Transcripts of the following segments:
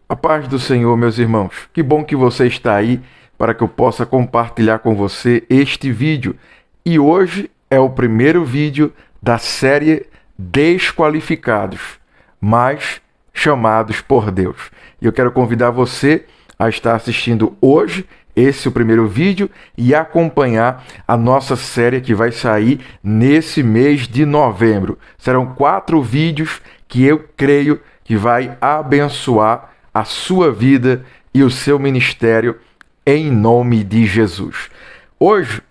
A paz do Senhor, meus irmãos. Que bom que você está aí para que eu possa compartilhar com você este vídeo. E hoje é o primeiro vídeo da série Desqualificados, mas chamados por Deus. E eu quero convidar você a estar assistindo hoje esse é o primeiro vídeo e acompanhar a nossa série que vai sair nesse mês de novembro. Serão 4 vídeos que eu creio que vai abençoar a sua vida e o seu ministério em nome de Jesus. Hoje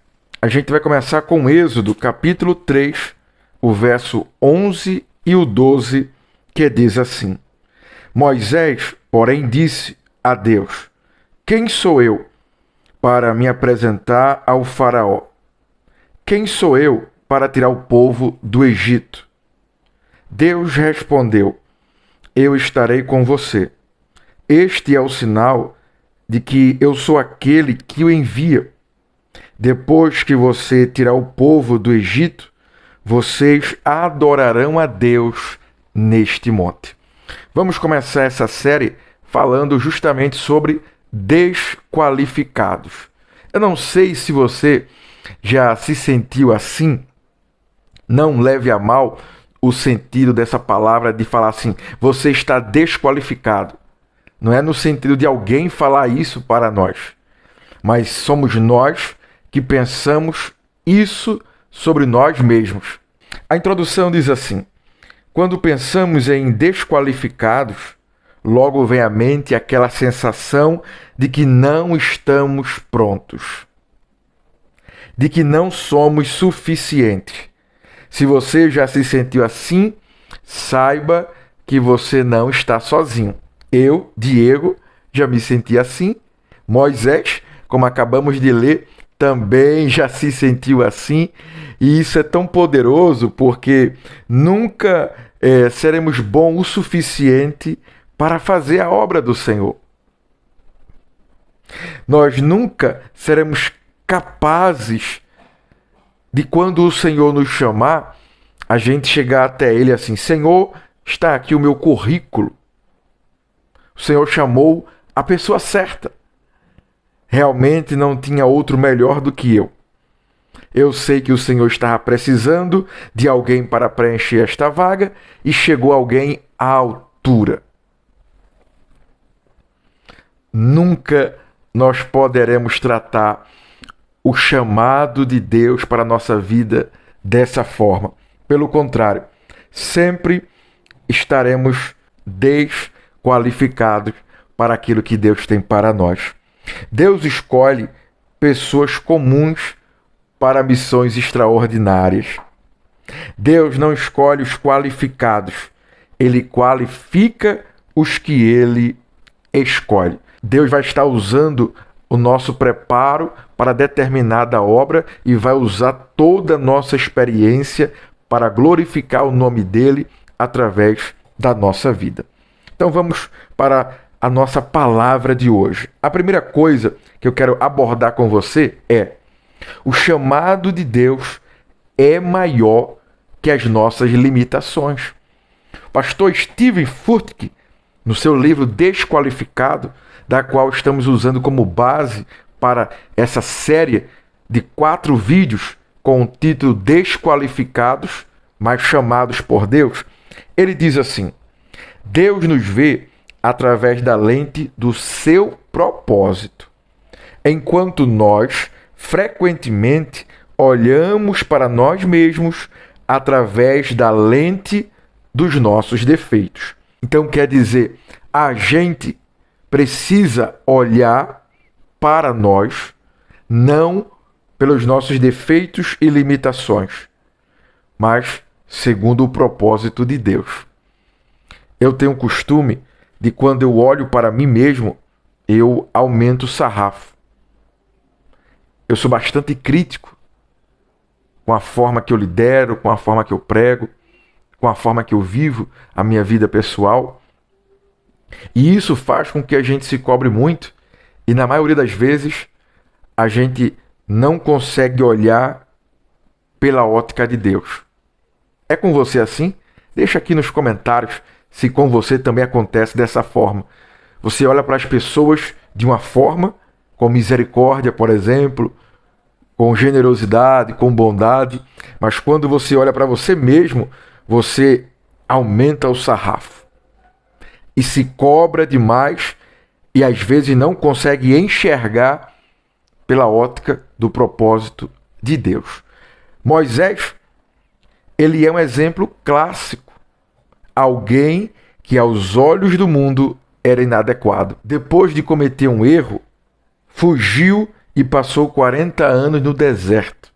a gente vai começar com Êxodo, capítulo 3, o verso 11 e o 12, que diz assim: Moisés, porém, disse a Deus: Quem sou eu para me apresentar ao faraó? Quem sou eu para tirar o povo do Egito? Deus respondeu: Eu estarei com você. Este é o sinal de que eu sou aquele que o envia. Depois que você tirar o povo do Egito, vocês adorarão a Deus neste monte. Vamos começar essa série falando justamente sobre desqualificados. Eu não sei se você já se sentiu assim. Não leve a mal o sentido dessa palavra de falar assim, você está desqualificado. Não é no sentido de alguém falar isso para nós, mas somos nós que pensamos isso sobre nós mesmos. A introdução diz assim: quando pensamos em desqualificados, logo vem à mente aquela sensação de que não estamos prontos, de que não somos suficientes. Se você já se sentiu assim, saiba que você não está sozinho. Eu, Diego, já me senti assim. Moisés, como acabamos de ler, também já se sentiu assim. E isso é tão poderoso porque nunca seremos bons o suficiente para fazer a obra do Senhor. Nós nunca seremos capazes de, quando o Senhor nos chamar, a gente chegar até Ele assim: Senhor, está aqui o meu currículo. O Senhor chamou a pessoa certa. Realmente não tinha outro melhor do que eu. Eu sei que o Senhor estava precisando de alguém para preencher esta vaga e chegou alguém à altura. Nunca nós poderemos tratar o chamado de Deus para a nossa vida dessa forma. Pelo contrário, sempre estaremos desqualificados para aquilo que Deus tem para nós. Deus escolhe pessoas comuns para missões extraordinárias. Deus não escolhe os qualificados, Ele qualifica os que Ele escolhe. Deus vai estar usando o nosso preparo para determinada obra e vai usar toda a nossa experiência para glorificar o nome dEle através da nossa vida. Então vamos para a nossa palavra de hoje. A primeira coisa que eu quero abordar com você é: o chamado de Deus é maior que as nossas limitações. O pastor Steven Furtick, no seu livro Desqualificado, da qual estamos usando como base para essa série de 4 vídeos com o título Desqualificados, mas chamados por Deus, ele diz assim: Deus nos vê através da lente do seu propósito, enquanto nós frequentemente olhamos para nós mesmos através da lente dos nossos defeitos. Então quer dizer, a gente precisa olhar para nós, não pelos nossos defeitos e limitações, mas segundo o propósito de Deus. Eu tenho o costume de, quando eu olho para mim mesmo, eu aumento o sarrafo. Eu sou bastante crítico com a forma que eu lidero, com a forma que eu prego, com a forma que eu vivo a minha vida pessoal. E isso faz com que a gente se cobre muito e, na maioria das vezes, a gente não consegue olhar pela ótica de Deus. É com você assim? Deixa aqui nos comentários se com você também acontece dessa forma. Você olha para as pessoas de uma forma, com misericórdia, por exemplo, com generosidade, com bondade, mas quando você olha para você mesmo, você aumenta o sarrafo e se cobra demais e às vezes não consegue enxergar pela ótica do propósito de Deus. Moisés, ele é um exemplo clássico. Alguém que aos olhos do mundo era inadequado. Depois de cometer um erro, fugiu e passou 40 anos no deserto.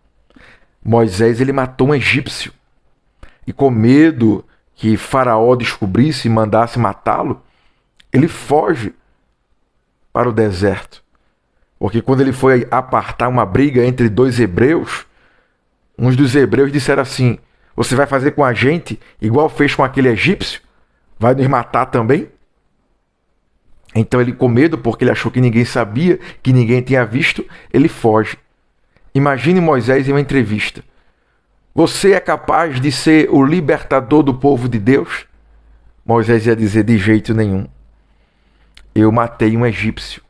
Moisés, ele matou um egípcio. E com medo que Faraó descobrisse e mandasse matá-lo, ele foge para o deserto. Porque quando ele foi apartar uma briga entre dois hebreus, uns dos hebreus disseram assim: você vai fazer com a gente igual fez com aquele egípcio? Vai nos matar também? Então ele, com medo, porque ele achou que ninguém sabia, que ninguém tinha visto, ele foge. Imagine Moisés em uma entrevista. Você é capaz de ser o libertador do povo de Deus? Moisés ia dizer: de jeito nenhum. Eu matei um egípcio.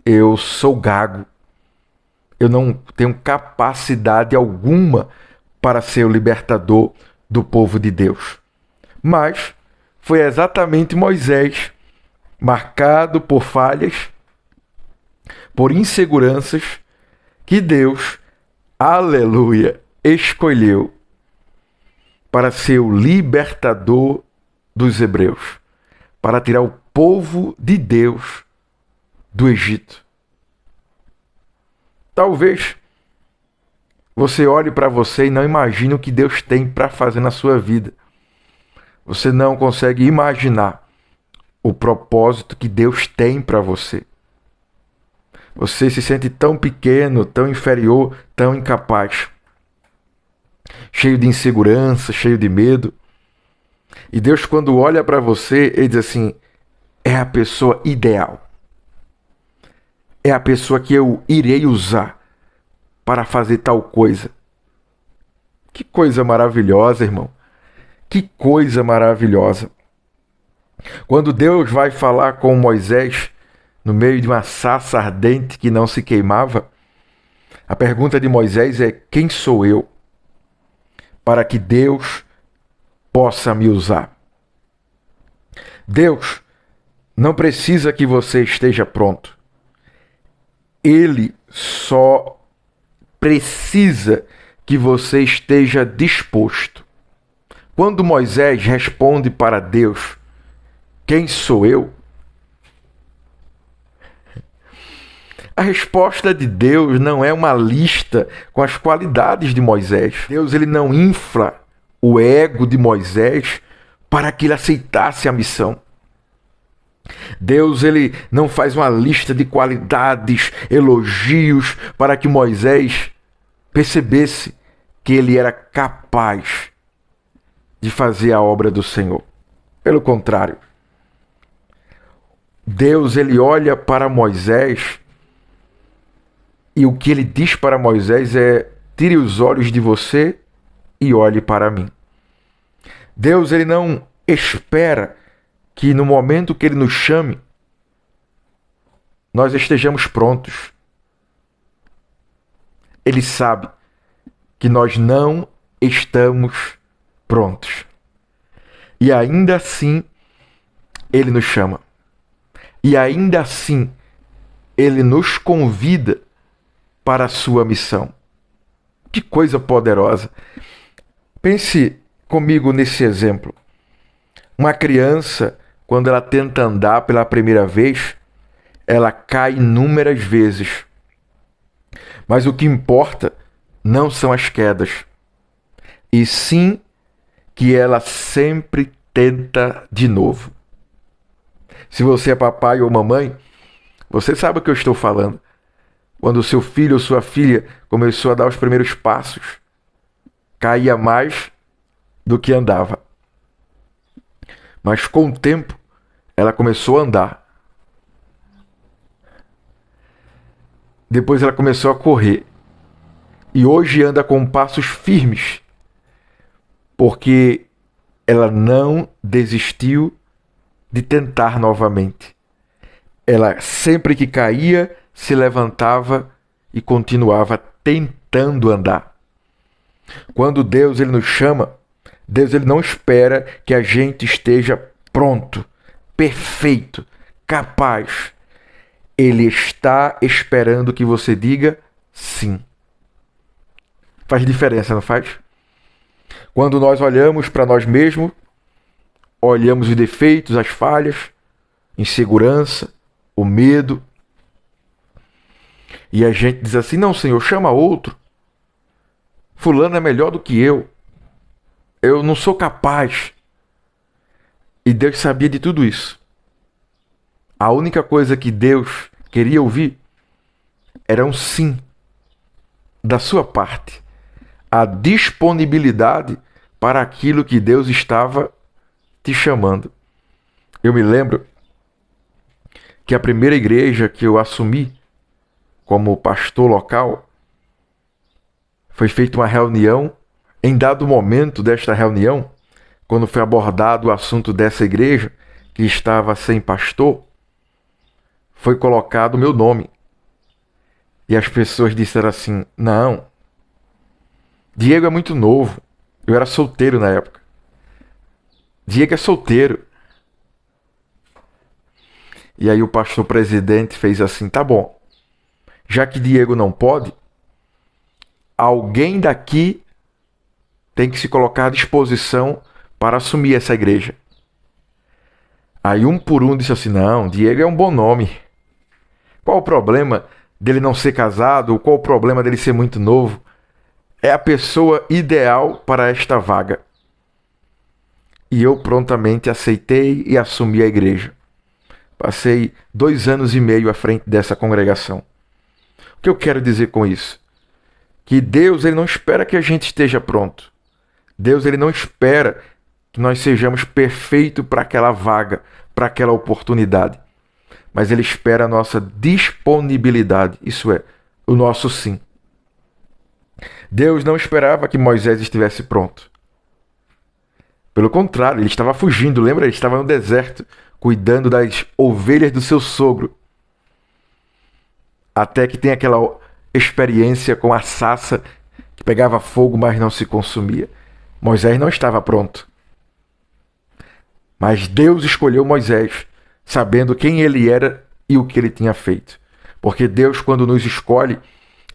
Eu sou gago. Eu não tenho capacidade alguma para ser o libertador do povo de Deus. Mas foi exatamente Moisés, marcado por falhas, por inseguranças, que Deus, aleluia, escolheu para ser o libertador dos hebreus, para tirar o povo de Deus do Egito. Talvez você olhe para você e não imagine o que Deus tem para fazer na sua vida. Você não consegue imaginar o propósito que Deus tem para você. Você se sente tão pequeno, tão inferior, tão incapaz, cheio de insegurança, cheio de medo. E Deus, quando olha para você, ele diz assim: é a pessoa ideal. É a pessoa que eu irei usar para fazer tal coisa. Que coisa maravilhosa, irmão. Que coisa maravilhosa. Quando Deus vai falar com Moisés no meio de uma sarça ardente que não se queimava, a pergunta de Moisés é: quem sou eu para que Deus possa me usar? Deus não precisa que você esteja pronto. Ele só precisa que você esteja disposto. Quando Moisés responde para Deus: quem sou eu? A resposta de Deus não é uma lista com as qualidades de Moisés. Deus, ele não infla o ego de Moisés para que ele aceitasse a missão. Deus, ele não faz uma lista de qualidades, elogios, para que Moisés percebesse que ele era capaz de fazer a obra do Senhor. Pelo contrário, Deus, ele olha para Moisés e o que ele diz para Moisés é: tire os olhos de você e olhe para mim. Deus, ele não espera que no momento que ele nos chame, nós estejamos prontos. Ele sabe que nós não estamos prontos. E ainda assim, ele nos chama. E ainda assim, ele nos convida para a sua missão. Que coisa poderosa. Pense comigo nesse exemplo. Uma criança, quando ela tenta andar pela primeira vez, ela cai inúmeras vezes. Mas o que importa não são as quedas, e sim que ela sempre tenta de novo. Se você é papai ou mamãe, você sabe o que eu estou falando. Quando o seu filho ou sua filha começou a dar os primeiros passos, caía mais do que andava. Mas com o tempo, ela começou a andar. Depois ela começou a correr. E hoje anda com passos firmes, porque ela não desistiu de tentar novamente. ela sempre que caía, se levantava e continuava tentando andar. Quando Deus ele nos chama, Deus ele não espera que a gente esteja pronto, perfeito, capaz. Ele está esperando que você diga sim. Faz diferença, não faz? Quando nós olhamos para nós mesmos, olhamos os defeitos, as falhas, insegurança, o medo, e a gente diz assim: não, Senhor, chama outro. Fulano é melhor do que eu. Eu não sou capaz. E Deus sabia de tudo isso. A única coisa que Deus queria ouvir era um sim da sua parte. A disponibilidade para aquilo que Deus estava te chamando. Eu me lembro que a primeira igreja que eu assumi como pastor local, foi feita uma reunião. Em dado momento desta reunião, quando foi abordado o assunto dessa igreja, que estava sem pastor, foi colocado o meu nome. E as pessoas disseram assim: não, Diego é muito novo. Eu era solteiro na época. Diego é solteiro. E aí o pastor presidente fez assim: tá bom, já que Diego não pode, alguém daqui tem que se colocar à disposição para assumir essa igreja. Aí um por um disse assim: não, Diego é um bom nome. Qual o problema dele não ser casado? Qual o problema dele ser muito novo? É a pessoa ideal para esta vaga. E eu prontamente aceitei e assumi a igreja. Passei 2 anos e meio à frente dessa congregação. O que eu quero dizer com isso? Que Deus ele não espera que a gente esteja pronto. Deus ele não espera que nós sejamos perfeitos para aquela vaga, para aquela oportunidade. Mas Ele espera a nossa disponibilidade, isso é, o nosso sim. Deus não esperava que Moisés estivesse pronto. Pelo contrário, ele estava fugindo, lembra? Ele estava no deserto, cuidando das ovelhas do seu sogro. Até que tem aquela experiência com a sarça que pegava fogo, mas não se consumia. Moisés não estava pronto. Mas Deus escolheu Moisés, sabendo quem ele era e o que ele tinha feito. Porque Deus, quando nos escolhe,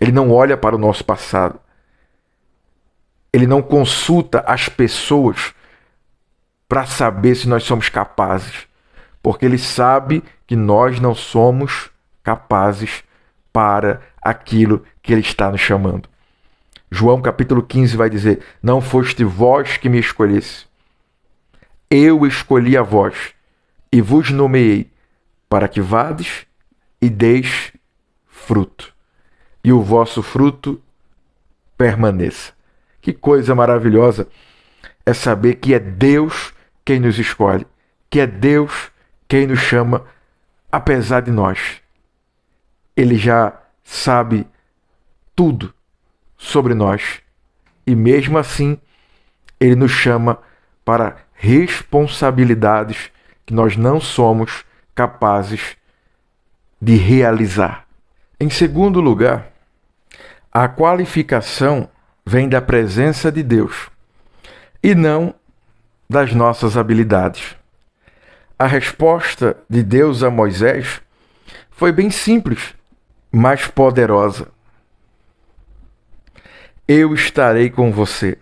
ele não olha para o nosso passado. Ele não consulta as pessoas para saber se nós somos capazes. Porque ele sabe que nós não somos capazes para aquilo que ele está nos chamando. João capítulo 15 vai dizer: não foste vós que me escolhesse. Eu escolhi a vós e vos nomeei para que vades e deis fruto. E o vosso fruto permaneça. Que coisa maravilhosa é saber que é Deus quem nos escolhe. Que é Deus quem nos chama, apesar de nós. Ele já sabe tudo sobre nós. E mesmo assim, Ele nos chama para responsabilidades que nós não somos capazes de realizar. Em segundo lugar, a qualificação vem da presença de Deus e não das nossas habilidades. A resposta de Deus a Moisés foi bem simples, mas poderosa. Eu estarei com você.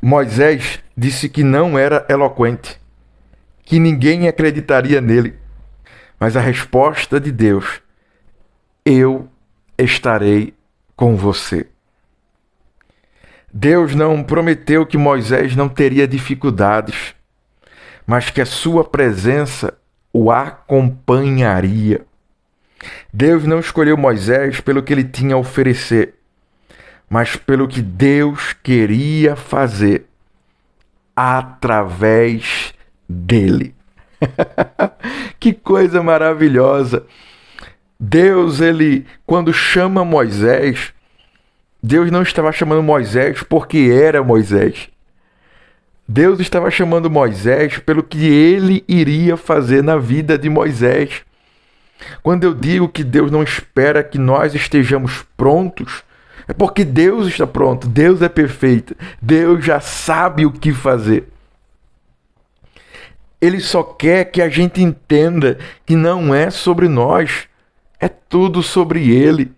Moisés disse que não era eloquente, que ninguém acreditaria nele. Mas a resposta de Deus: eu estarei com você. Deus não prometeu que Moisés não teria dificuldades, mas que a sua presença o acompanharia. Deus não escolheu Moisés pelo que ele tinha a oferecer, mas pelo que Deus queria fazer através dele. Que coisa maravilhosa! Deus, ele, quando chama Moisés, Deus não estava chamando Moisés porque era Moisés. Deus estava chamando Moisés pelo que ele iria fazer na vida de Moisés. Quando eu digo que Deus não espera que nós estejamos prontos, é porque Deus está pronto, Deus é perfeito, Deus já sabe o que fazer. Ele só quer que a gente entenda que não é sobre nós, é tudo sobre Ele.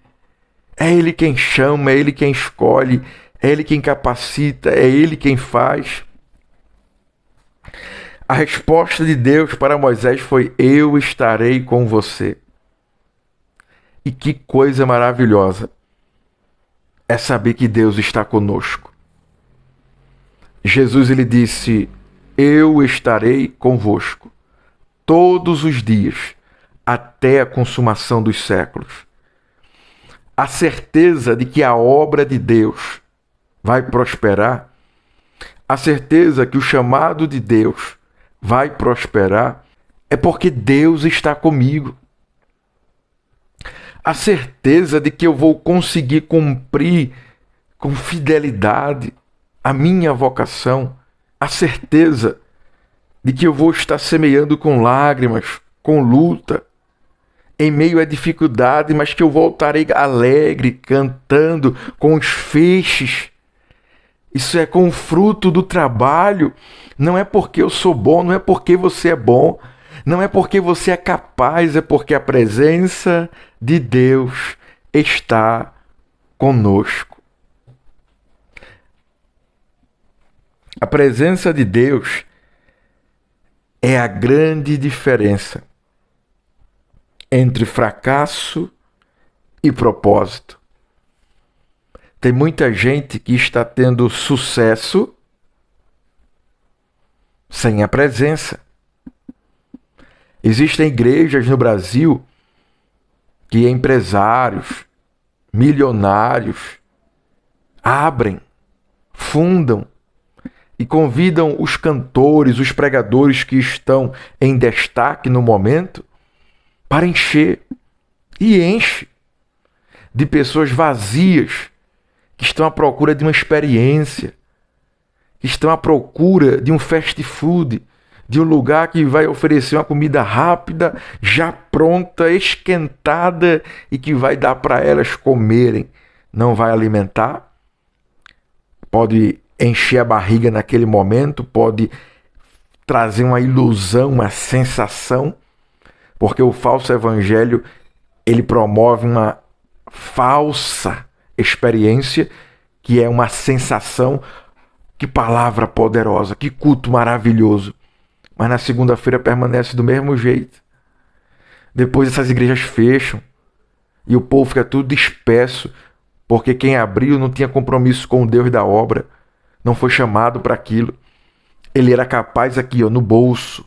É Ele quem chama, é Ele quem escolhe, é Ele quem capacita, é Ele quem faz. A resposta de Deus para Moisés foi: eu estarei com você. E que coisa maravilhosa é saber que Deus está conosco. Jesus, ele disse: eu estarei convosco todos os dias, até a consumação dos séculos. A certeza de que a obra de Deus vai prosperar, a certeza que o chamado de Deus vai prosperar, é porque Deus está comigo. A certeza de que eu vou conseguir cumprir com fidelidade a minha vocação, a certeza de que eu vou estar semeando com lágrimas, com luta, em meio à dificuldade, mas que eu voltarei alegre, cantando, com os feixes. Isso é com o fruto do trabalho. Não é porque eu sou bom, não é porque você é bom, não é porque você é capaz, é porque a presença de Deus está conosco. A presença de Deus é a grande diferença entre fracasso e propósito. Tem muita gente que está tendo sucesso sem a presença. Existem igrejas no Brasil que empresários, milionários, abrem, fundam e convidam os cantores, os pregadores que estão em destaque no momento para encher. E enche de pessoas vazias que estão à procura de uma experiência, que estão à procura de um fast food, de um lugar que vai oferecer uma comida rápida, já pronta, esquentada e que vai dar para elas comerem. Não vai alimentar, pode encher a barriga naquele momento, pode trazer uma ilusão, uma sensação, porque o falso evangelho, ele promove uma falsa experiência, que é uma sensação. Que palavra poderosa, que culto maravilhoso. Mas na segunda-feira permanece do mesmo jeito. Depois essas igrejas fecham e o povo fica tudo disperso, porque quem abriu não tinha compromisso com o Deus da obra, não foi chamado para aquilo. Ele era capaz aqui, no bolso,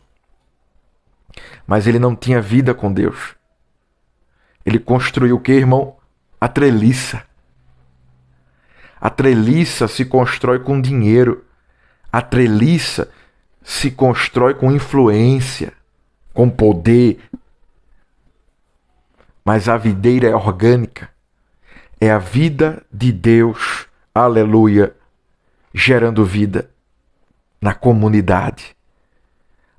mas ele não tinha vida com Deus. Ele construiu o que, irmão? A treliça. A treliça se constrói com dinheiro. A treliça se constrói com influência, com poder. Mas a videira é orgânica. É a vida de Deus, aleluia, gerando vida na comunidade.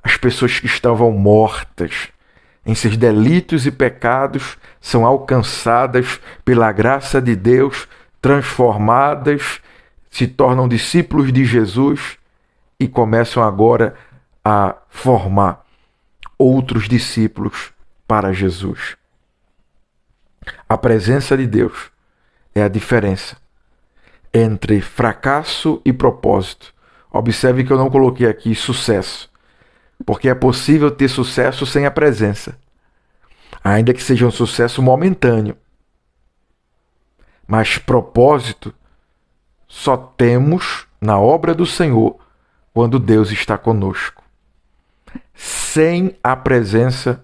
As pessoas que estavam mortas em seus delitos e pecados são alcançadas pela graça de Deus, transformadas, se tornam discípulos de Jesus e começam agora a formar outros discípulos para Jesus. A presença de Deus é a diferença entre fracasso e propósito. Observe que eu não coloquei aqui sucesso, porque é possível ter sucesso sem a presença, ainda que seja um sucesso momentâneo. Mas propósito só temos na obra do Senhor quando Deus está conosco. Sem a presença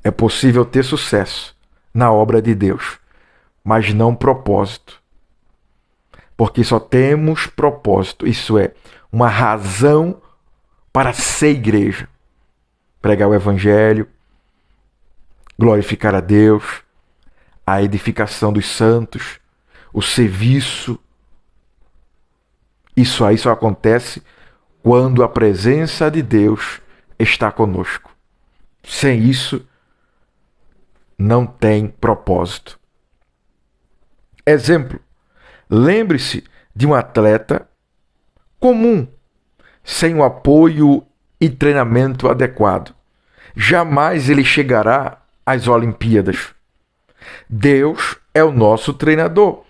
é possível ter sucesso na obra de Deus, mas não propósito. Porque só temos propósito, isso é, uma razão para ser igreja. Pregar o Evangelho, glorificar a Deus, a edificação dos santos, o serviço. Isso aí só acontece quando a presença de Deus está conosco. Sem isso, não tem propósito. Exemplo: lembre-se de um atleta comum, sem o apoio e treinamento adequado. Jamais ele chegará às Olimpíadas. Deus é o nosso treinador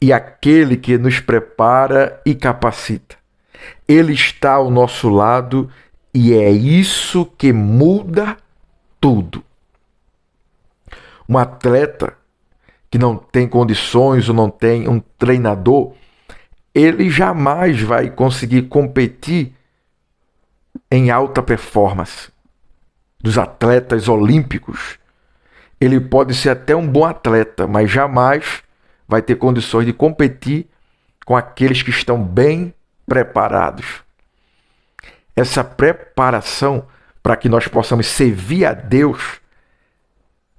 e aquele que nos prepara e capacita. Ele está ao nosso lado e é isso que muda tudo. Um atleta que não tem condições ou não tem um treinador, ele jamais vai conseguir competir em alta performance. Dos atletas olímpicos, ele pode ser até um bom atleta, mas jamais vai ter condições de competir com aqueles que estão bem preparados. Essa preparação para que nós possamos servir a Deus,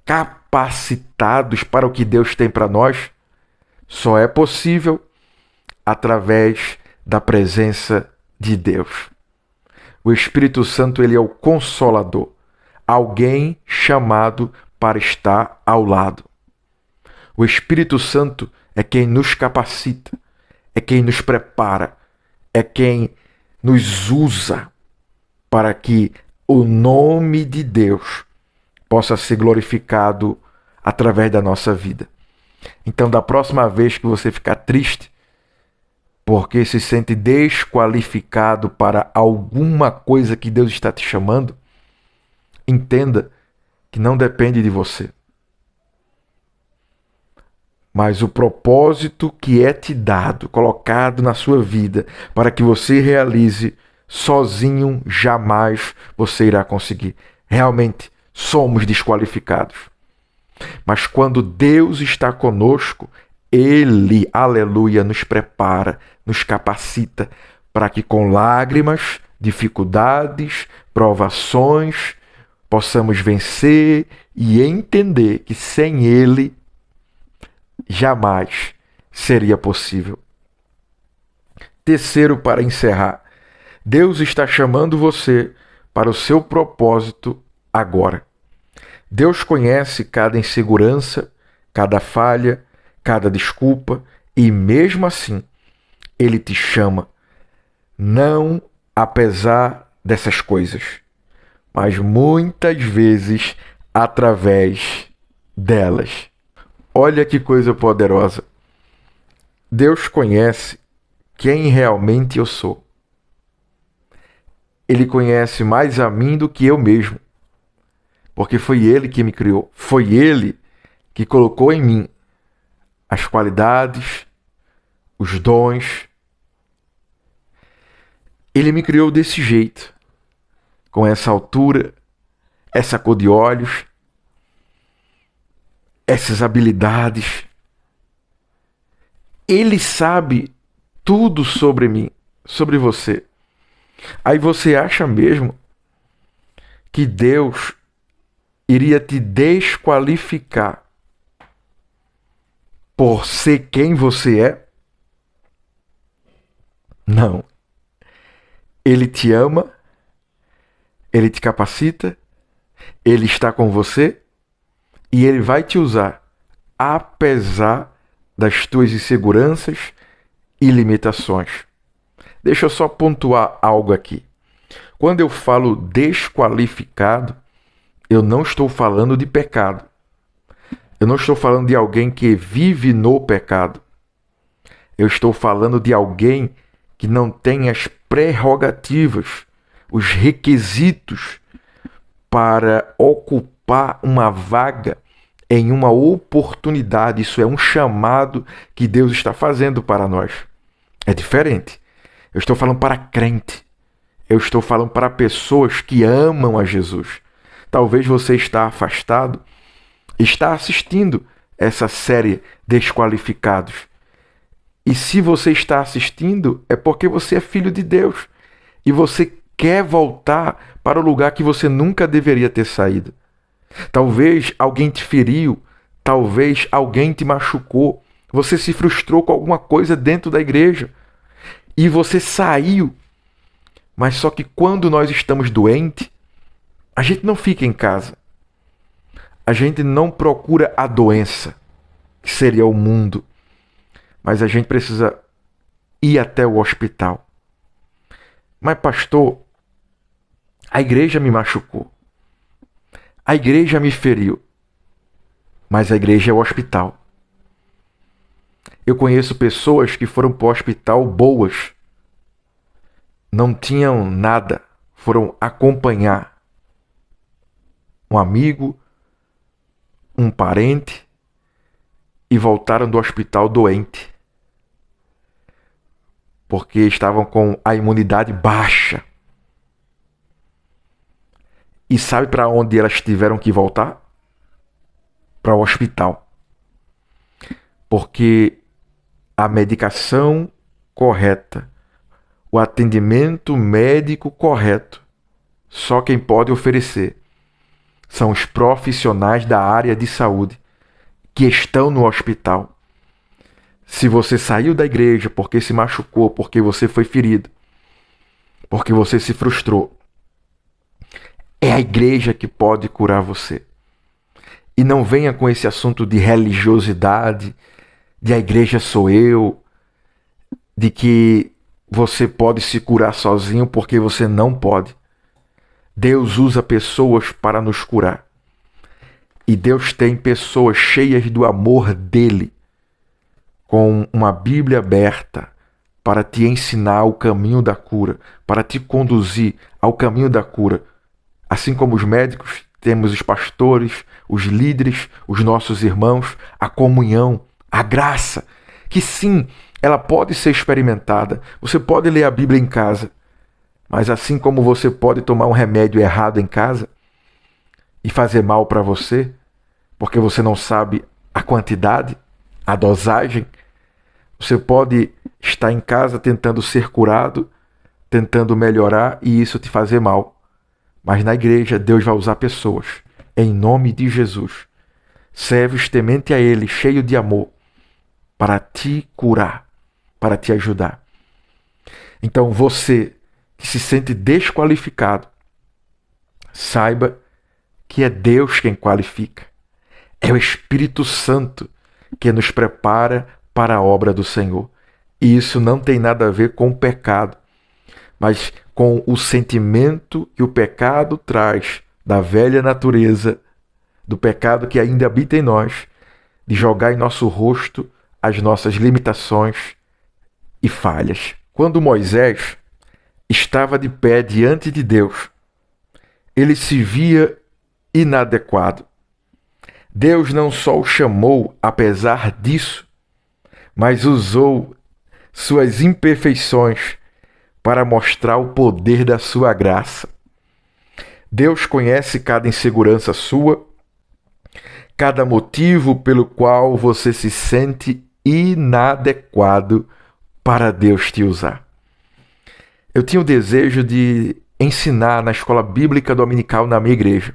capacitados para o que Deus tem para nós, só é possível através da presença de Deus. O Espírito Santo, ele é o Consolador, alguém chamado para estar ao lado. O Espírito Santo é quem nos capacita, é quem nos prepara, é quem nos usa para que o nome de Deus possa ser glorificado através da nossa vida. Então, da próxima vez que você ficar triste, porque se sente desqualificado para alguma coisa que Deus está te chamando, entenda que não depende de você. Mas o propósito que é te dado, colocado na sua vida, para que você realize, sozinho jamais você irá conseguir. Realmente, somos desqualificados. Mas quando Deus está conosco, Ele, aleluia, nos prepara, nos capacita para que com lágrimas, dificuldades, provações, possamos vencer e entender que sem Ele jamais seria possível. Terceiro, para encerrar, Deus está chamando você para o seu propósito agora. Deus conhece cada insegurança, cada falha, cada desculpa e mesmo assim Ele te chama, não apesar dessas coisas, mas muitas vezes através delas. Olha que coisa poderosa. Deus conhece quem realmente eu sou. Ele conhece mais a mim do que eu mesmo, porque foi Ele que me criou, foi Ele que colocou em mim as qualidades, os dons. Ele me criou desse jeito, com essa altura, essa cor de olhos, essas habilidades. Ele sabe tudo sobre mim, sobre você. Aí você acha mesmo que Deus iria te desqualificar por ser quem você é? Não. Ele te ama, Ele te capacita, Ele está com você e Ele vai te usar, apesar das tuas inseguranças e limitações. Deixa eu só pontuar algo aqui. Quando eu falo desqualificado, eu não estou falando de pecado. Eu não estou falando de alguém que vive no pecado. Eu estou falando de alguém que não tem as prerrogativas, os requisitos para ocupar uma vaga em uma oportunidade. Isso é um chamado que Deus está fazendo para nós. É diferente. Eu estou falando para crente. Eu estou falando para pessoas que amam a Jesus. Talvez você está afastado, está assistindo essa série Desqualificados. E se você está assistindo, é porque você é filho de Deus. E você quer voltar para o lugar que você nunca deveria ter saído. Talvez alguém te feriu, talvez alguém te machucou. Você se frustrou com alguma coisa dentro da igreja. E você saiu Mas só que quando nós estamos doentes, a gente não fica em casa. A gente não procura a doença, que seria o mundo. Mas a gente precisa ir até o hospital. Mas, pastor, a igreja me machucou. A igreja me feriu. Mas a igreja é o hospital. Eu conheço pessoas que foram para o hospital boas. Não tinham nada. Foram acompanhar um amigo, um parente, e voltaram do hospital doente. Porque estavam com a imunidade baixa. E sabe para onde elas tiveram que voltar? Para o hospital. Porque a medicação correta, o atendimento médico correto, só quem pode oferecer são os profissionais da área de saúde que estão no hospital. Se você saiu da igreja porque se machucou, porque você foi ferido, porque você se frustrou, é a igreja que pode curar você. E não venha com esse assunto de religiosidade, de a igreja sou eu, de que você pode se curar sozinho, porque você não pode. Deus usa pessoas para nos curar. E Deus tem pessoas cheias do amor dele, com uma Bíblia aberta, para te ensinar o caminho da cura, para te conduzir ao caminho da cura. Assim como os médicos, temos os pastores, os líderes, os nossos irmãos, a comunhão, a graça, que sim, ela pode ser experimentada. Você pode ler a Bíblia em casa, mas assim como você pode tomar um remédio errado em casa e fazer mal para você, porque você não sabe a quantidade, a dosagem, você pode estar em casa tentando ser curado, tentando melhorar e isso te fazer mal. Mas na igreja Deus vai usar pessoas, em nome de Jesus, servos temente a Ele, cheio de amor, para te curar, para te ajudar. Então você que se sente desqualificado, saiba que é Deus quem qualifica. É o Espírito Santo que nos prepara para a obra do Senhor. E isso não tem nada a ver com o pecado, mas com o sentimento que o pecado traz da velha natureza, do pecado que ainda habita em nós, de jogar em nosso rosto as nossas limitações e falhas. Quando Moisés estava de pé diante de Deus, ele se via inadequado. Deus não só o chamou apesar disso, mas usou suas imperfeições para mostrar o poder da sua graça. Deus conhece cada insegurança sua, cada motivo pelo qual você se sente inadequado para Deus te usar. Eu tinha o desejo de ensinar na escola bíblica dominical na minha igreja.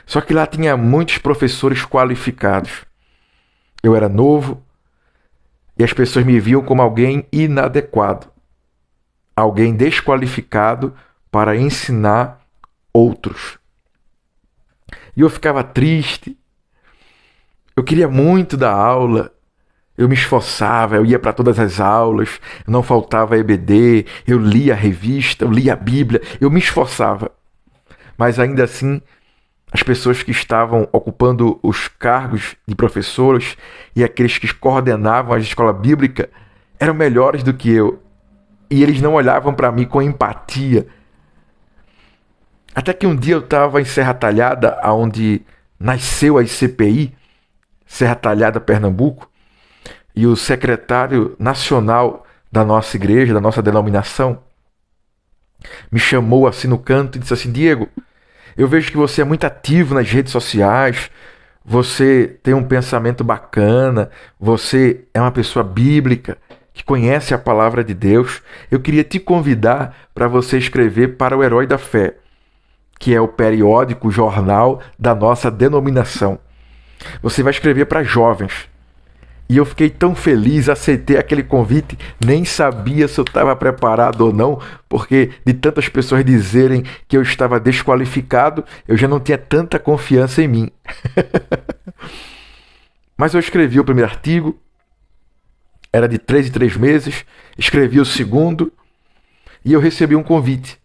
Só que lá tinha muitos professores qualificados. Eu era novo e as pessoas me viam como alguém inadequado, alguém desqualificado para ensinar outros. E eu ficava triste. Eu queria muito dar aula. Eu me esforçava, eu ia para todas as aulas, não faltava EBD, eu lia a revista, eu lia a Bíblia, eu me esforçava. Mas ainda assim, as pessoas que estavam ocupando os cargos de professores e aqueles que coordenavam a escola bíblica eram melhores do que eu. E eles não olhavam para mim com empatia. Até que um dia eu estava em Serra Talhada, onde nasceu a ICPI, Serra Talhada, Pernambuco, e o secretário nacional da nossa igreja, da nossa denominação, me chamou assim no canto e disse assim: Diego, eu vejo que você é muito ativo nas redes sociais, você tem um pensamento bacana, você é uma pessoa bíblica, que conhece a palavra de Deus. Eu queria te convidar para você escrever para o Herói da Fé, que é o periódico, o jornal da nossa denominação. Você vai escrever para jovens. E eu fiquei tão feliz, aceitei aquele convite, nem sabia se eu estava preparado ou não, porque de tantas pessoas dizerem que eu estava desqualificado, eu já não tinha tanta confiança em mim. Mas eu escrevi o primeiro artigo, era de 3 em 3 meses, escrevi o segundo e eu recebi um convite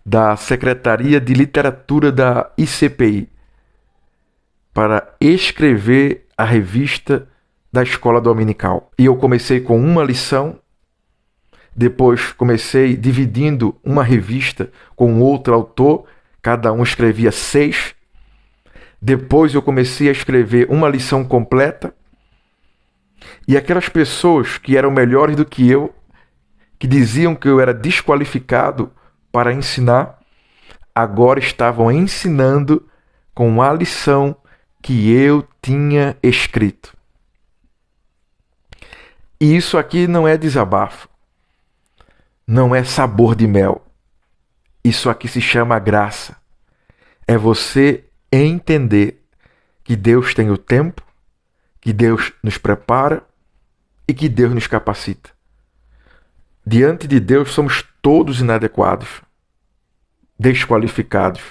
da Secretaria de Literatura da ICPI para escrever a revista da escola dominical. E eu comecei com uma lição, depois comecei dividindo uma revista com outro autor, cada um escrevia 6. Depois eu comecei a escrever uma lição completa. E aquelas pessoas que eram melhores do que eu, que diziam que eu era desqualificado para ensinar, agora estavam ensinando com a lição que eu tinha escrito. E isso aqui não é desabafo, não é sabor de mel. Isso aqui se chama graça. É você entender que Deus tem o tempo, que Deus nos prepara e que Deus nos capacita. Diante de Deus somos todos inadequados, desqualificados.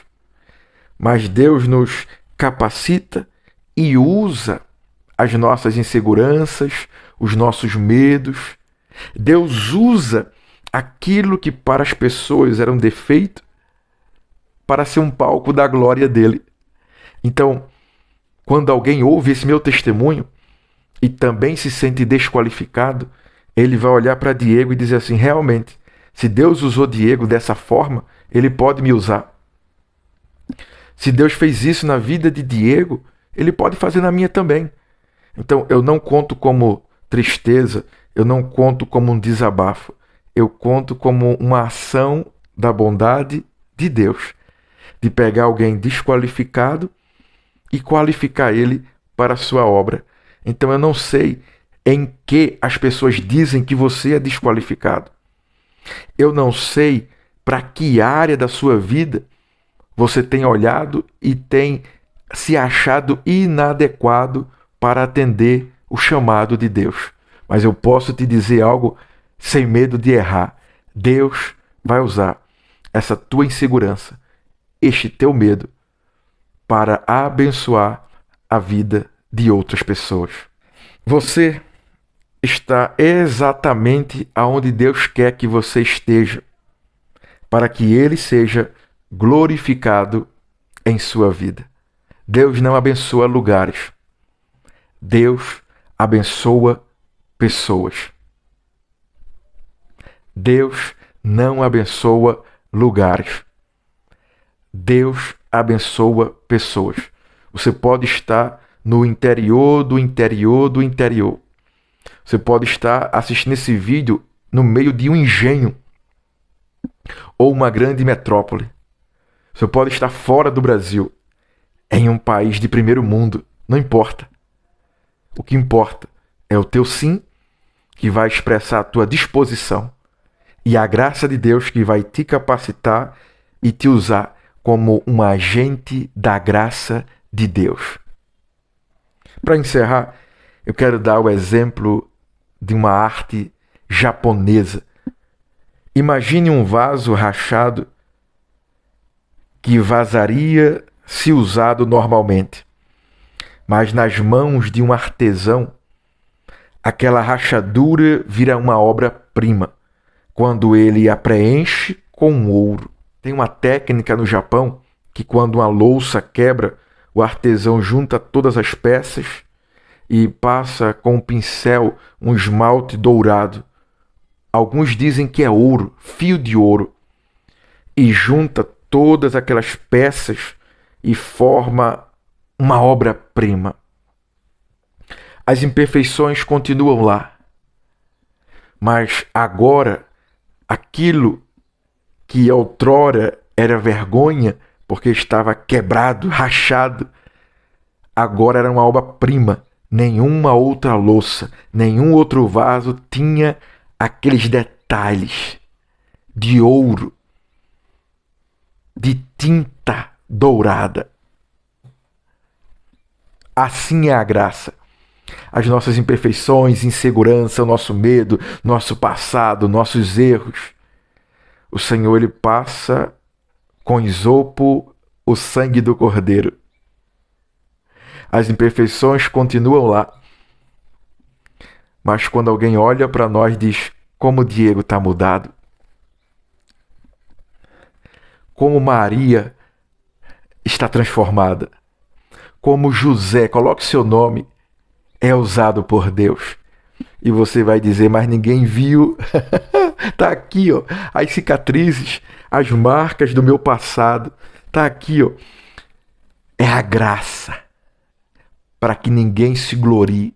Mas Deus nos capacita e usa as nossas inseguranças, os nossos medos. Deus usa aquilo que para as pessoas era um defeito para ser um palco da glória dele. Então, quando alguém ouve esse meu testemunho e também se sente desqualificado, ele vai olhar para Diego e dizer assim: realmente, se Deus usou Diego dessa forma, ele pode me usar. Se Deus fez isso na vida de Diego, ele pode fazer na minha também. Então, eu não conto como tristeza, eu não conto como um desabafo, eu conto como uma ação da bondade de Deus, de pegar alguém desqualificado e qualificar ele para a sua obra. Então, eu não sei em que as pessoas dizem que você é desqualificado. Eu não sei para que área da sua vida você tem olhado e tem se achado inadequado para atender o chamado de Deus. Mas eu posso te dizer algo sem medo de errar. Deus vai usar essa tua insegurança, este teu medo, para abençoar a vida de outras pessoas. Você está exatamente aonde Deus quer que você esteja, para que Ele seja glorificado em sua vida. Deus não abençoa lugares. Deus abençoa pessoas. Deus não abençoa lugares. Deus abençoa pessoas. Você pode estar no interior do interior do interior. Você pode estar assistindo esse vídeo no meio de um engenho ou uma grande metrópole. Você pode estar fora do Brasil, em um país de primeiro mundo. Não importa. O que importa é o teu sim, que vai expressar a tua disposição, e a graça de Deus que vai te capacitar e te usar como um agente da graça de Deus. Para encerrar, eu quero dar o exemplo de uma arte japonesa. Imagine um vaso rachado que vazaria se usado normalmente, mas nas mãos de um artesão, aquela rachadura vira uma obra-prima quando ele a preenche com ouro. Tem uma técnica no Japão que, quando uma louça quebra, o artesão junta todas as peças e passa com um pincel um esmalte dourado. Alguns dizem que é ouro, fio de ouro, e junta todas aquelas peças e forma uma obra-prima. As imperfeições continuam lá, mas agora aquilo que outrora era vergonha porque estava quebrado, rachado, agora era uma obra-prima. Nenhuma outra louça, nenhum outro vaso tinha aqueles detalhes de ouro, de tinta dourada. Assim é a graça. As nossas imperfeições, insegurança, o nosso medo, nosso passado, nossos erros. O Senhor, Ele passa com isopo o sangue do Cordeiro. As imperfeições continuam lá. Mas quando alguém olha para nós e diz, como o Diego está mudado. Como Maria está transformada. Como José, coloque seu nome, é usado por Deus. E você vai dizer, mas ninguém viu. Tá aqui, ó, as cicatrizes, as marcas do meu passado. Tá aqui, ó. É a graça para que ninguém se glorie.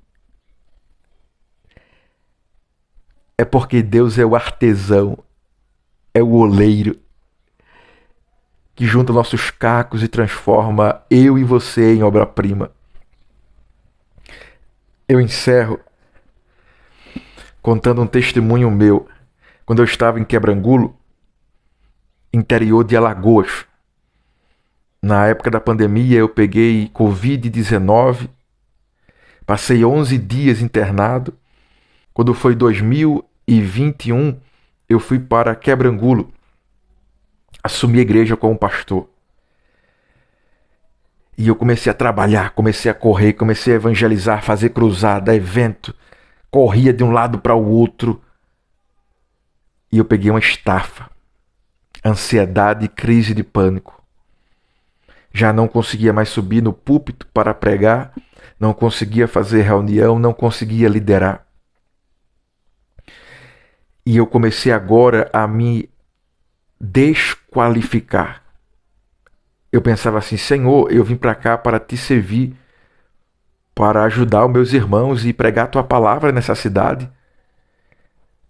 É porque Deus é o artesão, é o oleiro que junta nossos cacos e transforma eu e você em obra-prima. Eu encerro contando um testemunho meu. Quando eu estava em Quebrangulo, interior de Alagoas. Na época da pandemia eu peguei Covid-19, passei 11 dias internado. Quando foi 2021, eu fui para Quebrangulo, assumi a igreja como pastor. E eu comecei a trabalhar, comecei a correr, comecei a evangelizar, fazer cruzada, evento. Corria de um lado para o outro. E eu peguei uma estafa, ansiedade e crise de pânico. Já não conseguia mais subir no púlpito para pregar, não conseguia fazer reunião, não conseguia liderar. E eu comecei agora a me desqualificar. Eu pensava assim, Senhor, eu vim para cá para te servir, para ajudar os meus irmãos e pregar a tua palavra nessa cidade.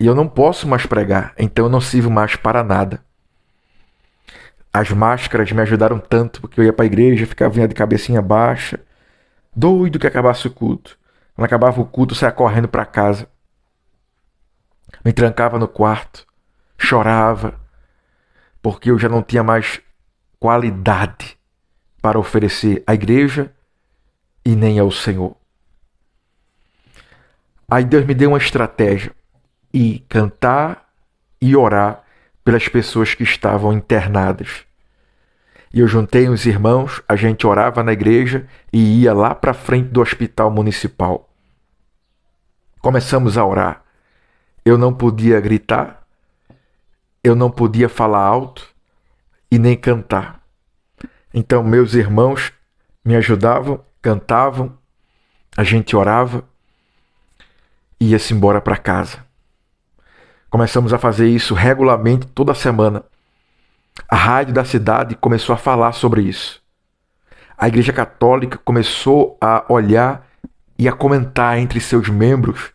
E eu não posso mais pregar, então eu não sirvo mais para nada. As máscaras me ajudaram tanto, porque eu ia para a igreja, ficava vindo de cabecinha baixa, doido que acabasse o culto. Quando acabava o culto, eu saía correndo para casa. Me trancava no quarto, chorava, porque eu já não tinha mais qualidade para oferecer à igreja e nem ao Senhor. Aí Deus me deu uma estratégia, e cantar e orar pelas pessoas que estavam internadas. E eu juntei uns irmãos, a gente orava na igreja e ia lá para frente do hospital municipal. Começamos a orar. Eu não podia gritar, eu não podia falar alto e nem cantar. Então meus irmãos me ajudavam, cantavam, a gente orava e ia-se embora para casa. Começamos a fazer isso regularmente toda semana. A rádio da cidade começou a falar sobre isso. A Igreja Católica começou a olhar e a comentar entre seus membros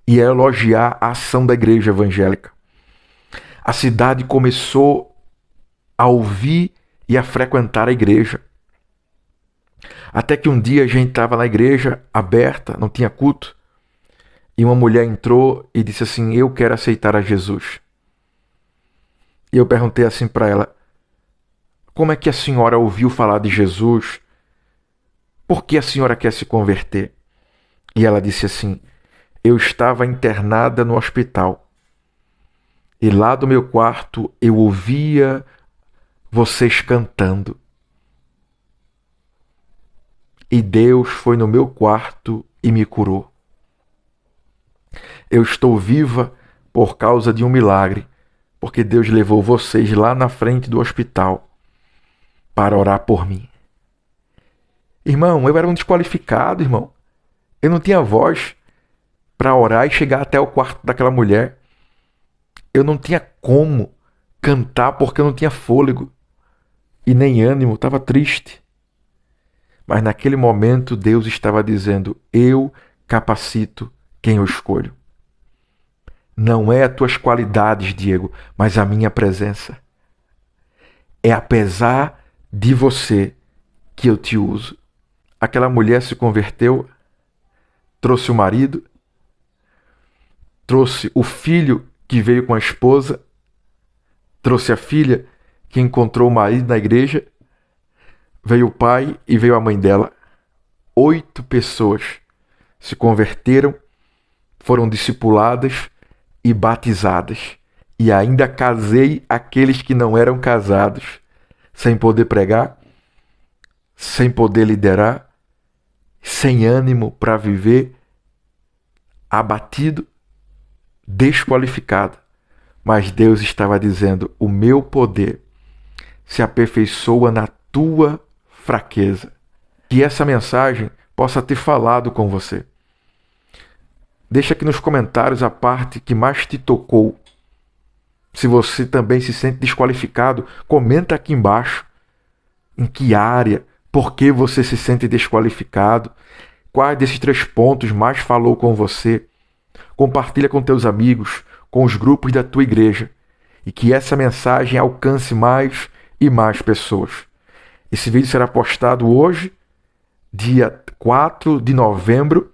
e a elogiar a ação da Igreja Evangélica. A cidade começou a ouvir e a frequentar a igreja. Até que um dia a gente estava na igreja aberta, não tinha culto, e uma mulher entrou e disse assim, eu quero aceitar a Jesus. E eu perguntei assim para ela, como é que a senhora ouviu falar de Jesus? Por que a senhora quer se converter? E ela disse assim, eu estava internada no hospital. E lá do meu quarto eu ouvia vocês cantando. E Deus foi no meu quarto e me curou. Eu estou viva por causa de um milagre, porque Deus levou vocês lá na frente do hospital para orar por mim. Irmão, eu era um desqualificado, irmão. Eu não tinha voz para orar e chegar até o quarto daquela mulher. Eu não tinha como cantar porque eu não tinha fôlego e nem ânimo, estava triste. Mas naquele momento Deus estava dizendo, eu capacito quem eu escolho. Não é as tuas qualidades, Diego, mas a minha presença. É apesar de você que eu te uso. Aquela mulher se converteu, trouxe o marido, trouxe o filho que veio com a esposa, trouxe a filha que encontrou o marido na igreja, veio o pai e veio a mãe dela. 8 pessoas se converteram, foram discipuladas e batizadas. E ainda casei aqueles que não eram casados, sem poder pregar, sem poder liderar, sem ânimo para viver, abatido, desqualificado. Mas Deus estava dizendo: o meu poder se aperfeiçoa na tua fraqueza. Que essa mensagem possa ter falado com você. Deixa aqui nos comentários a parte que mais te tocou. Se você também se sente desqualificado, comenta aqui embaixo. Em que área? Por que você se sente desqualificado? Quais desses 3 pontos mais falou com você? Compartilha com teus amigos, com os grupos da tua igreja. E que essa mensagem alcance mais e mais pessoas. Esse vídeo será postado hoje, dia 4 de novembro.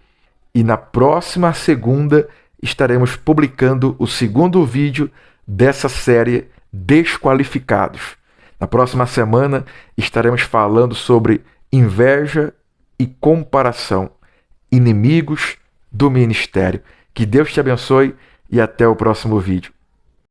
E na próxima segunda estaremos publicando o segundo vídeo dessa série Desqualificados. Na próxima semana estaremos falando sobre inveja e comparação, inimigos do ministério. Que Deus te abençoe e até o próximo vídeo.